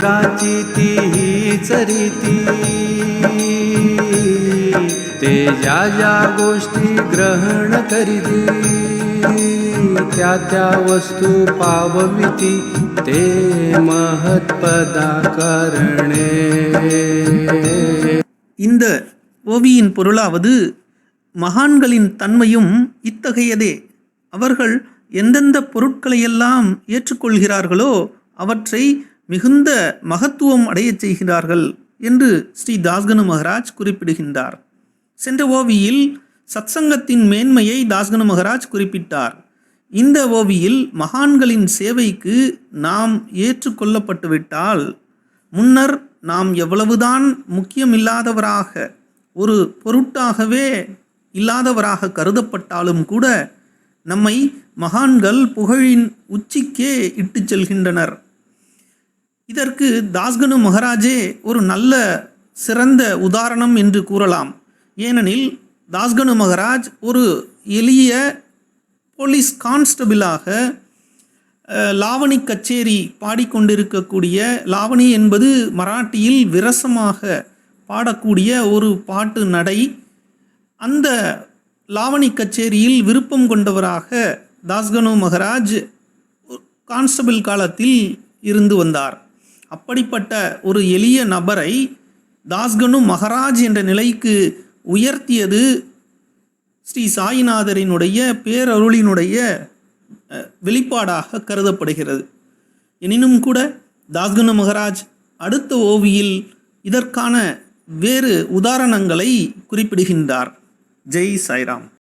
काची तीच रीती ते ज्या ज्या गोष्टी ग्रहण करीती त्या त्या वस्तू पावविती ते महत्पदा करणे. இந்த ஓவியின் பொருளாவது மகான்களின் தன்மையும் இத்தகையதே. அவர்கள் எந்தெந்த பொருட்களையெல்லாம் ஏற்றுக்கொள்கிறார்களோ அவற்றை மிகுந்த மகத்துவம் அடையச் செய்கிறார்கள் என்று ஸ்ரீ தாஸ்கனு மகராஜ் குறிப்பிடுகின்றார். சென்ற ஓவியில் சத்சங்கத்தின் மேன்மையை தாஸ்கனு மகராஜ் குறிப்பிட்டார். இந்த ஓவியில் மகான்களின் சேவைக்கு நாம் ஏற்றுக்கொள்ளப்பட்டுவிட்டால் முன்னர் நாம் எவ்வளவுதான் முக்கியமில்லாதவராக ஒரு பொருட்டாகவே இல்லாதவராக கருதப்பட்டாலும் கூட நம்மை மகான்கள் புகழின் உச்சிக்கே இட்டு செல்கின்றனர். இதற்கு தாஸ்கனு மகராஜே ஒரு நல்ல சிறந்த உதாரணம் என்று கூறலாம். ஏனெனில் தாஸ்கனு மகராஜ் ஒரு எளிய போலீஸ் கான்ஸ்டபிளாக லாவணி கச்சேரி பாடிக்கொண்டிருக்கக்கூடிய, லாவணி என்பது மராட்டியில் விரசமாக பாடக்கூடிய ஒரு பாட்டு நடை, அந்த லாவணி கச்சேரியில் விருப்பம் கொண்டவராக தாஸ்கனு மகராஜ் கான்ஸ்டபிள் காலத்தில் இருந்து வந்தார். அப்படிப்பட்ட ஒரு எளிய நபரை தாஸ்கனு மகராஜ் என்ற நிலைக்கு உயர்த்தியது ஸ்ரீ சாயிநாதரினுடைய பேரருளினுடைய வெளிப்பாடாக கருதப்படுகிறது. எனினும் கூட தாஸ்கனு மகராஜ் அடுத்த ஓவியில் இதற்கான வேறு உதாரணங்களை குறிப்பிடுகின்றார். ஜெய் சாய்ராம்.